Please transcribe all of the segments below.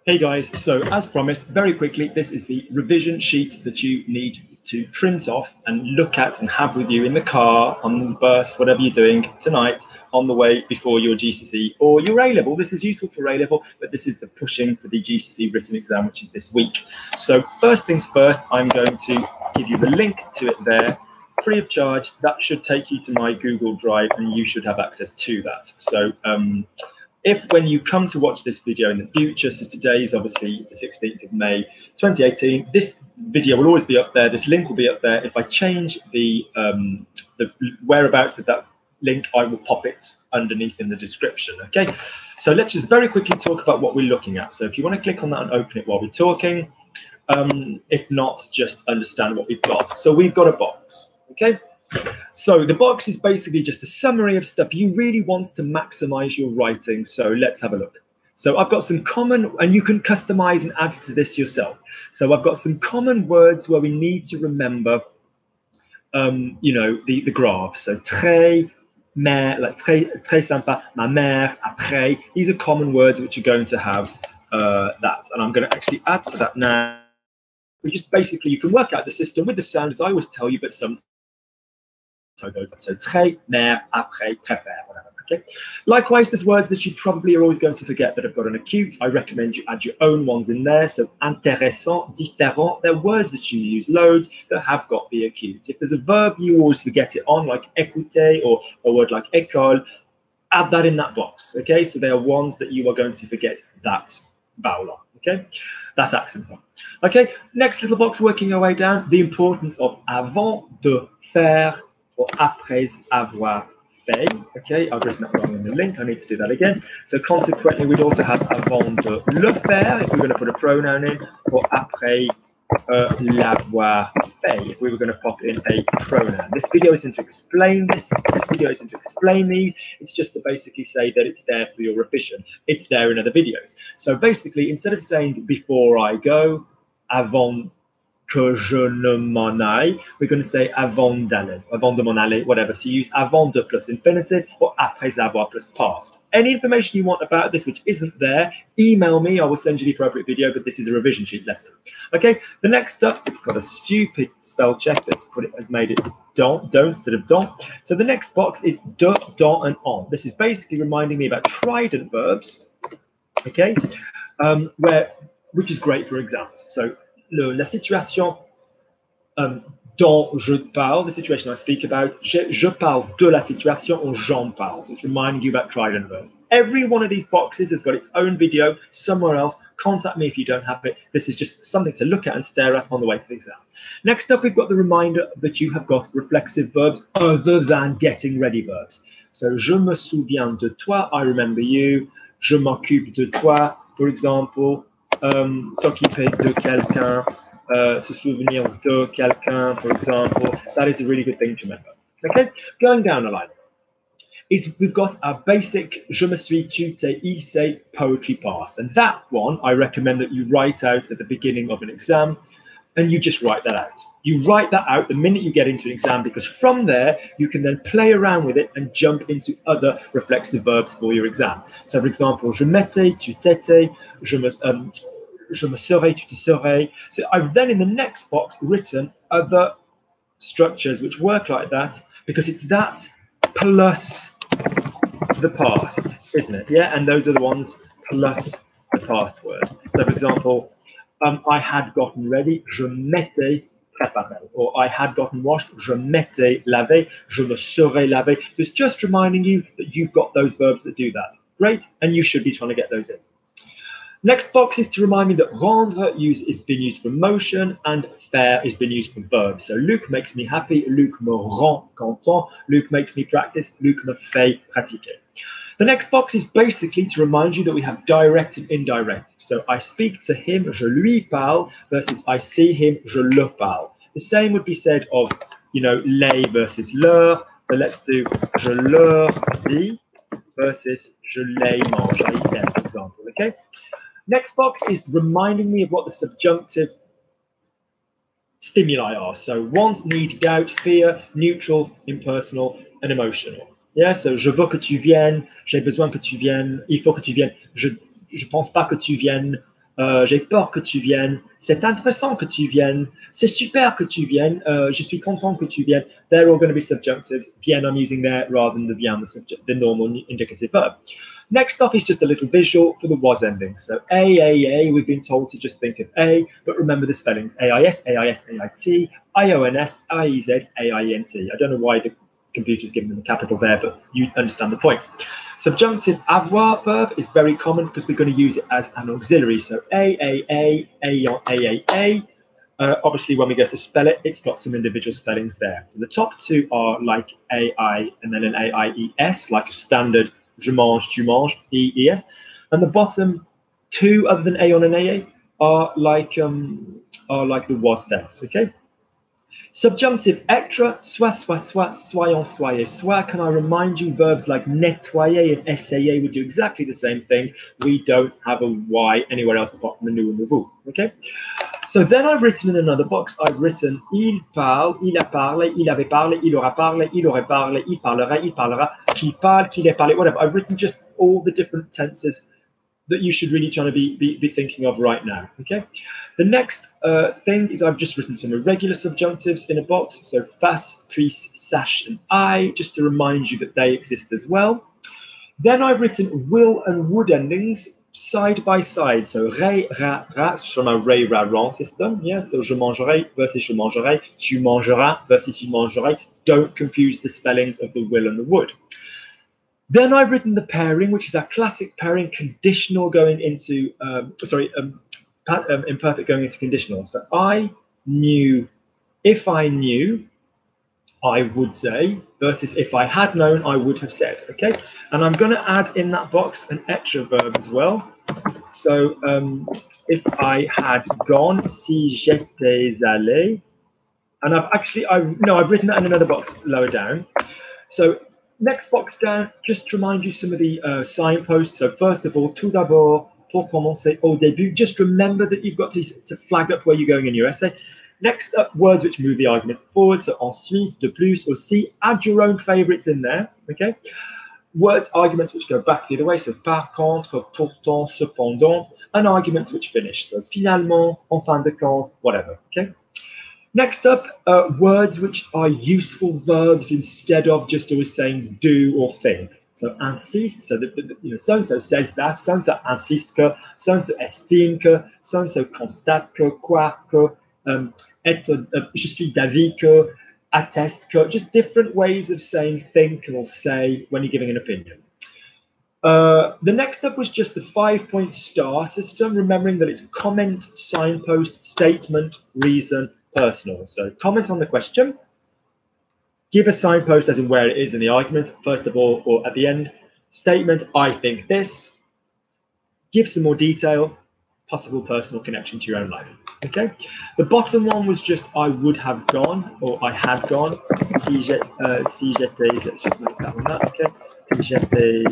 Hey guys, so as promised, very quickly, this is the revision sheet that you need to print off and look at and have with you in the car, on the bus, whatever you're doing tonight on the way before your GCSE or your A-level. This is useful for A-level, but this is the pushing for the GCSE written exam, which is this week. So first things first, I'm going to give you the link to it there, free of charge. That should take you to my Google Drive and you should have access to that. So if when you come to watch this video in the future, so today is obviously the 16th of May 2018, this video will always be up there, this link will be up there. If I change the whereabouts of that link, I will pop it underneath in the description, okay? So let's just very quickly talk about what we're looking at. So if you want to click on that and open it while we're talking, if not, just understand what we've got. So we've got a box, okay? So the box is basically just a summary of stuff you really want to maximize your writing. So let's have a look. So I've got some common, and you can customize and add to this yourself. So I've got some common words where we need to remember, the graph. So très, mère, like très sympa, ma mère, après. These are common words which are going to have that. And I'm going to actually add to that now. We just basically, you can work out the system with the sound, as I always tell you, but sometimes so très, mère, après, préfère, whatever. Okay. Likewise, there's words that you probably are always going to forget that have got an acute. I recommend you add your own ones in there. So intéressant, différent. They're words that you use loads that have got the acute. If there's a verb you always forget it on, like écouter or a word like école, add that in that box. Okay. So they are ones that you are going to forget that vowel on. Okay. That accent on. Okay. Next little box, working our way down. The importance of avant de faire or après avoir fait. Okay, I've written that wrong in the link. I need to do that again. So consequently, we'd also have avant de le faire if we were going to put a pronoun in, or après l'avoir fait if we were going to pop in a pronoun. This video isn't to explain this. This video isn't to explain these. It's just to basically say that it's there for your revision. It's there in other videos. So basically, instead of saying before I go, avant que je ne m'en aille, we're going to say avant d'aller, avant de m'en aller, whatever. So you use avant de plus infinitive or après avoir plus past. Any information you want about this which isn't there, email me. I will send you the appropriate video, but this is a revision sheet lesson. Okay, the next up, it's got a stupid spell check that's has made it don't instead of don't. So the next box is de, dans, and on. This is basically reminding me about trident verbs, okay, which is great for exams. So la situation dont je parle, the situation I speak about, je parle de la situation or j'en parle. So it's reminding you about trident verbs. Every one of these boxes has got its own video somewhere else. Contact me if you don't have it. This is just something to look at and stare at on the way to the exam. Next up, we've got the reminder that you have got reflexive verbs other than getting ready verbs. So, je me souviens de toi, I remember you. Je m'occupe de toi, for example. S'occuper de quelqu'un, se souvenir de quelqu'un, for example. That is a really good thing to remember. Okay, going down the line. We've got our basic je me suis, tu t'es, il s'est poetry past. And that one, I recommend that you write out at the beginning of an exam, and you just write that out. You write that out the minute you get into an exam, because from there, you can then play around with it and jump into other reflexive verbs for your exam. So, for example, je m'étais, tu t'étais, je me serais, tu te serais. So I've then in the next box written other structures which work like that, because it's that plus the past, isn't it? Yeah, and those are the ones plus the past word. So, for example, I had gotten ready, je m'étais préparé, or I had gotten washed, je m'étais lavé, je me serais lavé. So it's just reminding you that you've got those verbs that do that. Great, and you should be trying to get those in. Next box is to remind me that rendre is been used for motion and faire is been used for verbs. So Luc makes me happy, Luc me rend content, Luc makes me practice, Luc me fait pratiquer. The next box is basically to remind you that we have direct and indirect. So I speak to him, je lui parle, versus I see him, je le parle. The same would be said of, les versus leur. So let's do je leur dis versus je les mange, I eat them, for example, okay? Next box is reminding me of what the subjunctive stimuli are. So want, need, doubt, fear, neutral, impersonal, and emotional. Yeah, so je veux que tu viennes, j'ai besoin que tu viennes, il faut que tu viennes, je pense pas que tu viennes, J'ai peur que tu viennes. C'est intéressant que tu viennes. C'est super que tu viennes. Je suis content que tu viennes. They're all going to be subjunctives. Vienne, I'm using there rather than the viens, the normal indicative verb. Next off is just a little visual for the was ending. So A, we've been told to just think of A, but remember the spellings. AIS, AIS, AIT, IONS, IEZ, AIENT. I don't know why the computer's given them a capital there, but you understand the point. Subjunctive avoir verb is very common because we're going to use it as an auxiliary. So A, obviously, when we go to spell it, it's got some individual spellings there. So the top two are like AI and then an AIES, like a standard je mange, tu manges, EES. And the bottom two, other than A on an AA, are like the was tense, okay? Subjunctive être, soit, soyons, soyez, soit. Can I remind you, verbs like nettoyer and essayer would do exactly the same thing. We don't have a Y anywhere else apart from the nous and the vous, okay? So then I've written in another box, I've written il parle, il a parlé, il avait parlé, il aura parlé, il aurait parlé, il parlera, qu'il parle, qu'il ait parlé, whatever. I've written just all the different tenses that you should really try to be thinking of right now, okay? The next thing is I've just written some irregular subjunctives in a box, so face, puis, sache, and I, just to remind you that they exist as well. Then I've written will and would endings side by side, so ré, ra, from a ré, ra, ran system, yeah, so je mangerai versus je mangerai, tu mangeras versus tu mangerai. Don't confuse the spellings of the will and the would. Then I've written the pairing, which is our classic pairing, conditional going into, imperfect going into conditional. So I knew, if I knew, I would say, versus if I had known, I would have said, okay? And I'm going to add in that box an être verb as well. So if I had gone, si j'étais allé, and I've written that in another box lower down. So next box down, just to remind you some of the signposts. So first of all, tout d'abord, pour commencer, au début, just remember that you've got to flag up where you're going in your essay. Next up, words which move the argument forward. So ensuite, de plus, aussi, add your own favorites in there, okay? Words, arguments which go back the other way. So par contre, pourtant, cependant, and arguments which finish. So finalement, en fin de compte, whatever, okay? Next up, words which are useful verbs instead of just always saying do or think. So insiste, so so-and-so says that, so-and-so insiste que, so-and-so estime que, so-and-so constate que, quoi que, je suis d'avis que, atteste que, just different ways of saying think or say when you're giving an opinion. The next up was just the 5-point star system, remembering that it's comment, signpost, statement, reason, personal. So comment on the question, give a signpost as in where it is in the argument, first of all, or at the end. Statement, I think this. Give some more detail, possible personal connection to your own life. Okay. The bottom one was just I would have gone or I had gone. Si j'étais, let's just make that one up. Okay. Si j'étais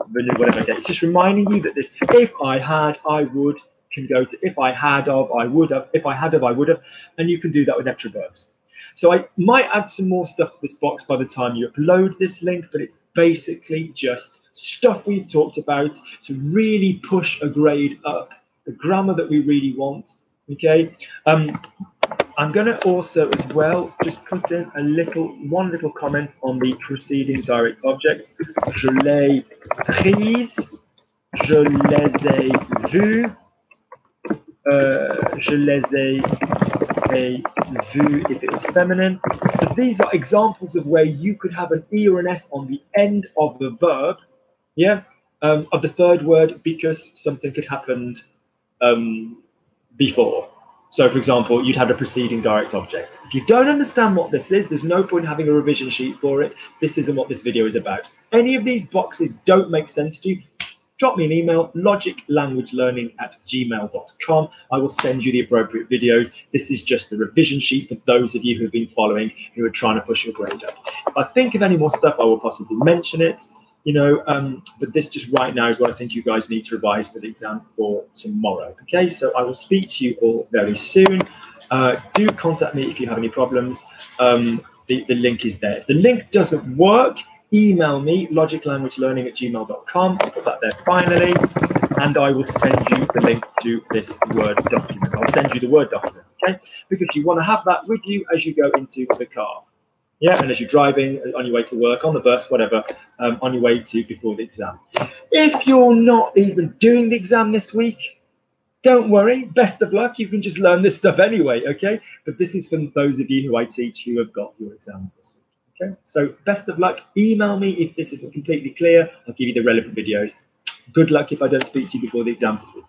venu, whatever. Okay. It's just reminding you that this if I had, I would can go to if I had of, I would have, if I had of, I would have, and you can do that with extra verbs. So I might add some more stuff to this box by the time you upload this link, but it's basically just stuff we've talked about to really push a grade up, the grammar that we really want, okay? I'm going to also as well just put in one little comment on the preceding direct object. Je l'ai prise, je les ai vus, je les ai vus if it was feminine. But these are examples of where you could have an E or an S on the end of the verb, yeah, of the third word because something had happened before. So, for example, you'd have a preceding direct object. If you don't understand what this is, there's no point having a revision sheet for it. This isn't what this video is about. Any of these boxes don't make sense to you, drop me an email, logiclanguagelearning@gmail.com. I will send you the appropriate videos. This is just the revision sheet for those of you who've been following, who are trying to push your grade up. If I think of any more stuff, I will possibly mention it. But this just right now is what I think you guys need to revise for the exam for tomorrow. Okay, so I will speak to you all very soon. Do contact me if you have any problems. The link is there. If the link doesn't work, email me, logiclanguagelearning@gmail.com. I'll put that there finally. and I will send you the link to this Word document. I'll send you the Word document, okay? Because you want to have that with you as you go into the car. Yeah, and as you're driving on your way to work, on the bus, whatever, on your way to before the exam. If you're not even doing the exam this week, don't worry, best of luck. You can just learn this stuff anyway, okay? But this is for those of you who I teach who have got your exams this week, okay? So best of luck. Email me if this isn't completely clear. I'll give you the relevant videos. Good luck if I don't speak to you before the exams this week.